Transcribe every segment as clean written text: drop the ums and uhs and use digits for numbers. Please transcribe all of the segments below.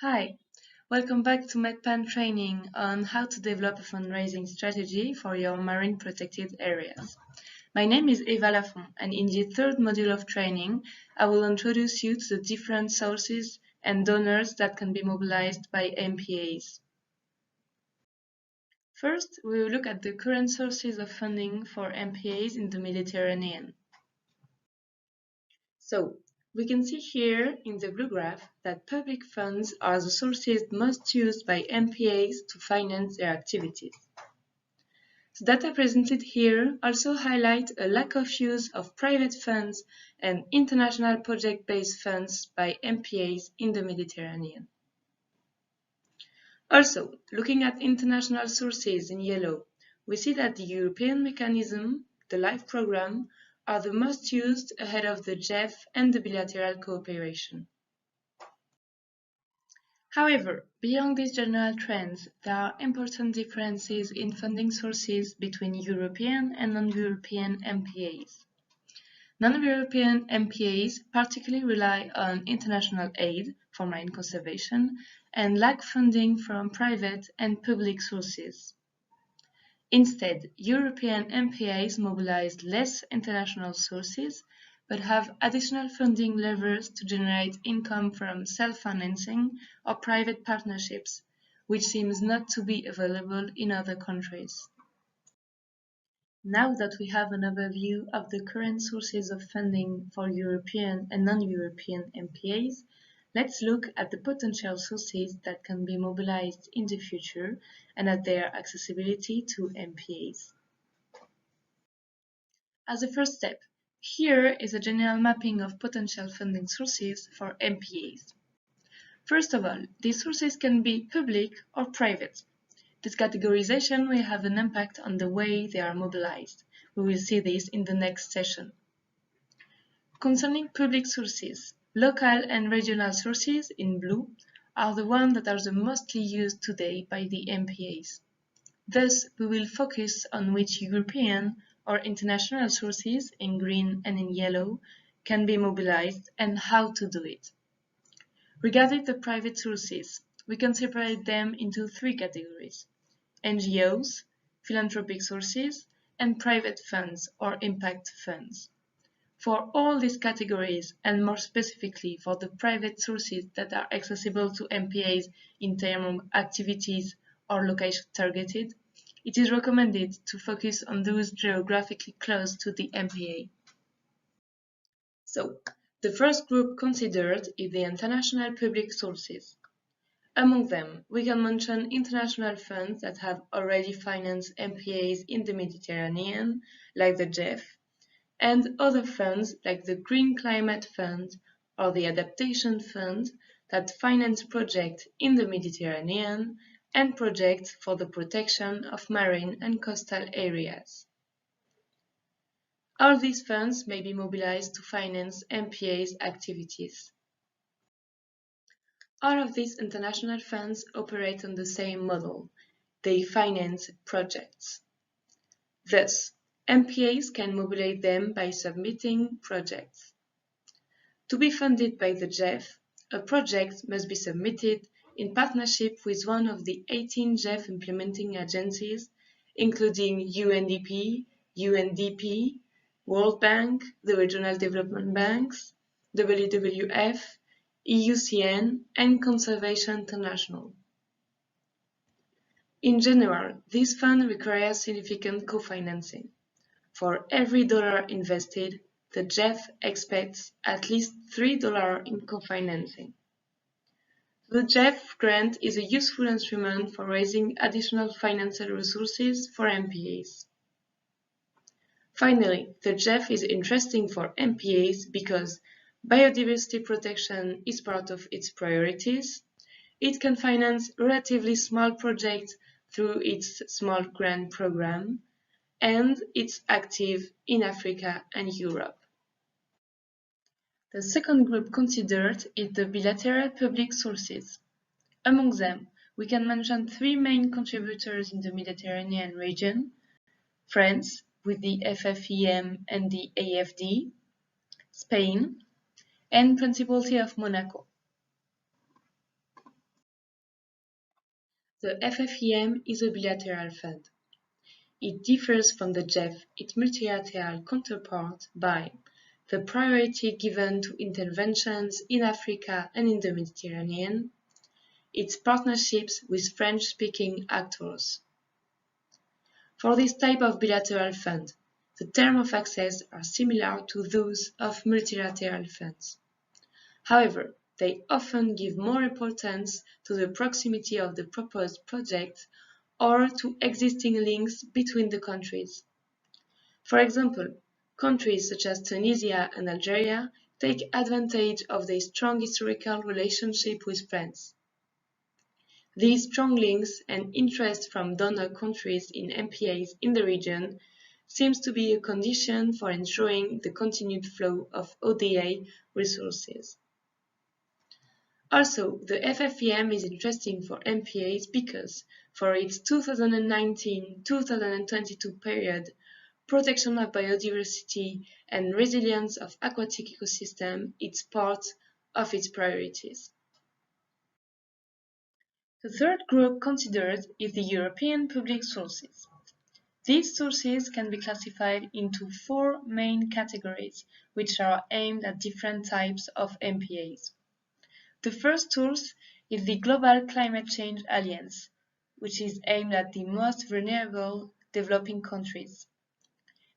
Hi, welcome back to MedPan training on how to develop a fundraising strategy for your marine protected areas. My name is Eva Lafont, and in the third module of training, I will introduce you to the different sources and donors that can be mobilized by MPAs. First, we will look at the current sources of funding for MPAs in the Mediterranean. So, we can see here in the blue graph that public funds are the sources most used by MPAs to finance their activities. The data presented here also highlight a lack of use of private funds and international project-based funds by MPAs in the Mediterranean. Also, looking at international sources in yellow, we see that the European mechanism, the LIFE program, are the most used ahead of the GEF and the bilateral cooperation. However, beyond these general trends, there are important differences in funding sources between European and non-European MPAs. Non-European MPAs particularly rely on international aid for marine conservation and lack funding from private and public sources. Instead, European MPAs mobilize less international sources but have additional funding levers to generate income from self-financing or private partnerships, which seems not to be available in other countries. Now that we have an overview of the current sources of funding for European and non-European MPAs, let's look at the potential sources that can be mobilized in the future and at their accessibility to MPAs. As a first step, here is a general mapping of potential funding sources for MPAs. First of all, these sources can be public or private. This categorization will have an impact on the way they are mobilized. We will see this in the next session. Concerning public sources, local and regional sources in blue are the ones that are the mostly used today by the MPAs. Thus, we will focus on which European or international sources in green and in yellow can be mobilized and how to do it. Regarding the private sources, we can separate them into three categories: NGOs, philanthropic sources, and private funds or impact funds. For all these categories, and more specifically for the private sources that are accessible to MPAs in terms of activities or location targeted, it is recommended to focus on those geographically close to the MPA. So, the first group considered is the international public sources. Among them, we can mention international funds that have already financed MPAs in the Mediterranean, like the GEF, and other funds like the Green Climate Fund or the Adaptation Fund that finance projects in the Mediterranean and projects for the protection of marine and coastal areas. All these funds may be mobilized to finance MPA's activities. All of these international funds operate on the same model. They finance projects. Thus, MPAs can mobilize them by submitting projects. To be funded by the GEF, a project must be submitted in partnership with one of the 18 GEF implementing agencies, including UNDP, UNDP, World Bank, the regional development banks, WWF, EUCN, and Conservation International. In general, this fund requires significant co-financing. For every dollar invested, the GEF expects at least $3 in co-financing. The GEF grant is a useful instrument for raising additional financial resources for MPAs. Finally, the GEF is interesting for MPAs because biodiversity protection is part of its priorities. It can finance relatively small projects through its small grant program, and it's active in Africa and Europe. The second group considered is the bilateral public sources. Among them, we can mention three main contributors in the Mediterranean region: France, with the FFEM and the AFD, Spain, and Principality of Monaco. The FFEM is a bilateral fund. It differs from the GEF, its multilateral counterpart, by the priority given to interventions in Africa and in the Mediterranean, its partnerships with French-speaking actors. For this type of bilateral fund, the terms of access are similar to those of multilateral funds. However, they often give more importance to the proximity of the proposed project or to existing links between the countries. For example, countries such as Tunisia and Algeria take advantage of their strong historical relationship with France. These strong links and interest from donor countries in MPAs in the region seems to be a condition for ensuring the continued flow of ODA resources. Also, the FFEM is interesting for MPAs because, for its 2019-2022 period, protection of biodiversity and resilience of aquatic ecosystem is part of its priorities. The third group considered is the European public sources. These sources can be classified into four main categories, which are aimed at different types of MPAs. The first source is the Global Climate Change Alliance, which is aimed at the most vulnerable developing countries.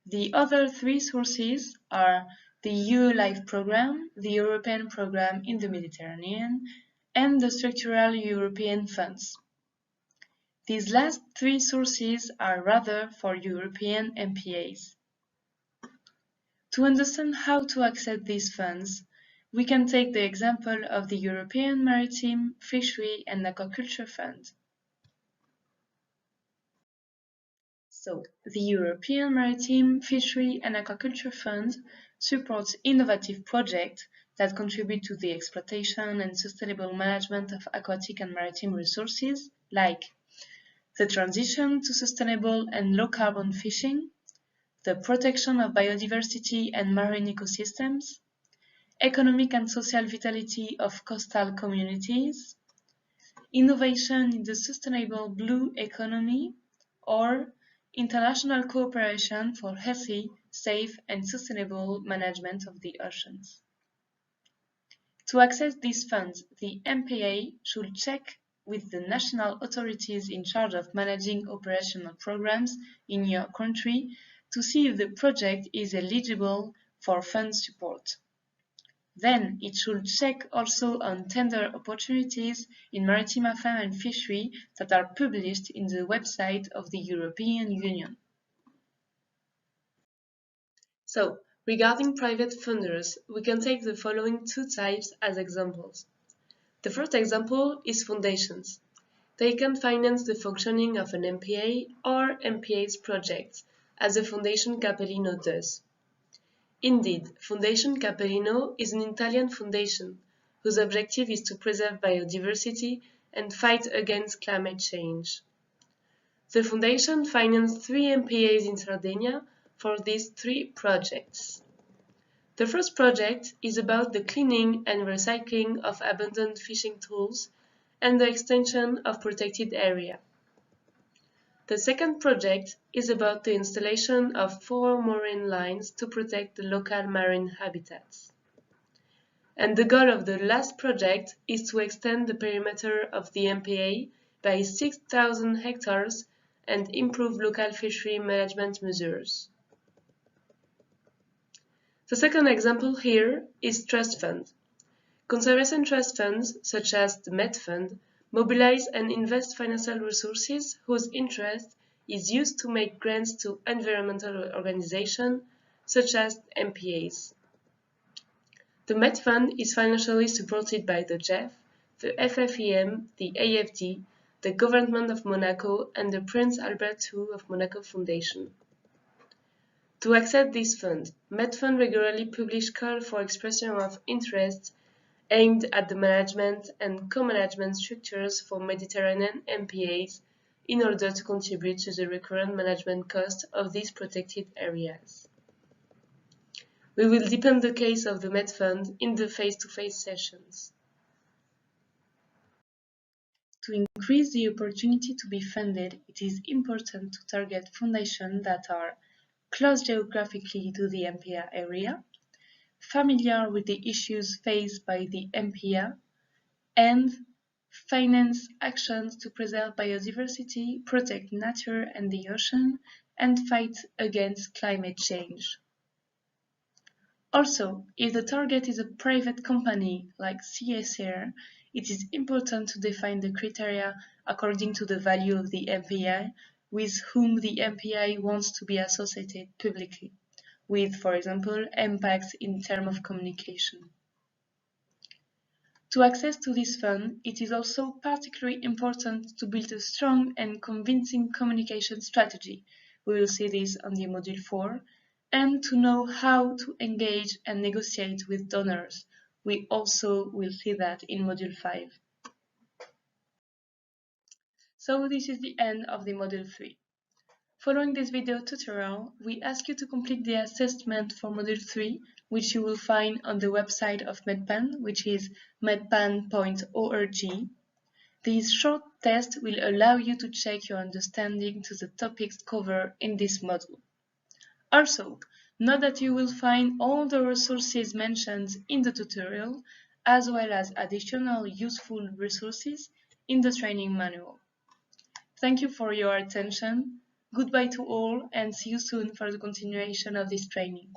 The other three sources are the EU LIFE Programme, the European Programme in the Mediterranean, and the Structural European Funds. These last three sources are rather for European MPAs. To understand how to access these funds, we can take the example of the European Maritime, Fishery and Aquaculture Fund. So, the European Maritime, Fishery and Aquaculture Fund supports innovative projects that contribute to the exploitation and sustainable management of aquatic and maritime resources, like the transition to sustainable and low-carbon fishing, the protection of biodiversity and marine ecosystems, economic and social vitality of coastal communities, innovation in the sustainable blue economy, or international cooperation for healthy, safe, and sustainable management of the oceans. To access these funds, the MPA should check with the national authorities in charge of managing operational programs in your country to see if the project is eligible for fund support. Then it should check also on tender opportunities in maritime affairs and fishery that are published in the website of the European Union. So, regarding private funders, we can take the following two types as examples. The first example is foundations. They can finance the functioning of an MPA or MPA's projects, as the Foundation Capellino does. Indeed, Foundation Capellino is an Italian foundation whose objective is to preserve biodiversity and fight against climate change. The foundation financed 3 MPAs in Sardinia for these 3 projects. The first project is about the cleaning and recycling of abandoned fishing tools and the extension of protected area. The second project is about the installation of 4 marine lines to protect the local marine habitats. And the goal of the last project is to extend the perimeter of the MPA by 6,000 hectares and improve local fishery management measures. The second example here is trust funds. Conservation trust funds, such as the Met Fund, mobilize and invest financial resources whose interest is used to make grants to environmental organizations, such as MPAs. The Met Fund is financially supported by the GEF, the FFEM, the AFD, the Government of Monaco, and the Prince Albert II of Monaco Foundation. To access this fund, Met Fund regularly publish calls for expression of interest aimed at the management and co-management structures for Mediterranean MPAs in order to contribute to the recurrent management cost of these protected areas. We will deepen the case of the Met Fund in the face-to-face sessions. To increase the opportunity to be funded, it is important to target foundations that are close geographically to the MPA area, familiar with the issues faced by the MPA, and finance actions to preserve biodiversity, protect nature and the ocean, and fight against climate change. Also, if the target is a private company like CSR, it is important to define the criteria according to the value of the MPI with whom the MPI wants to be associated publicly, with, for example, impacts in terms of communication. To access to this fund, it is also particularly important to build a strong and convincing communication strategy. We will see this on the Module 4, and to know how to engage and negotiate with donors. We also will see that in Module 5. So this is the end of the Module 3. Following this video tutorial, we ask you to complete the assessment for Module 3, which you will find on the website of MedPan, which is medpan.org. This short test will allow you to check your understanding to the topics covered in this module. Also, note that you will find all the resources mentioned in the tutorial, as well as additional useful resources in the training manual. Thank you for your attention. Goodbye to all, and see you soon for the continuation of this training.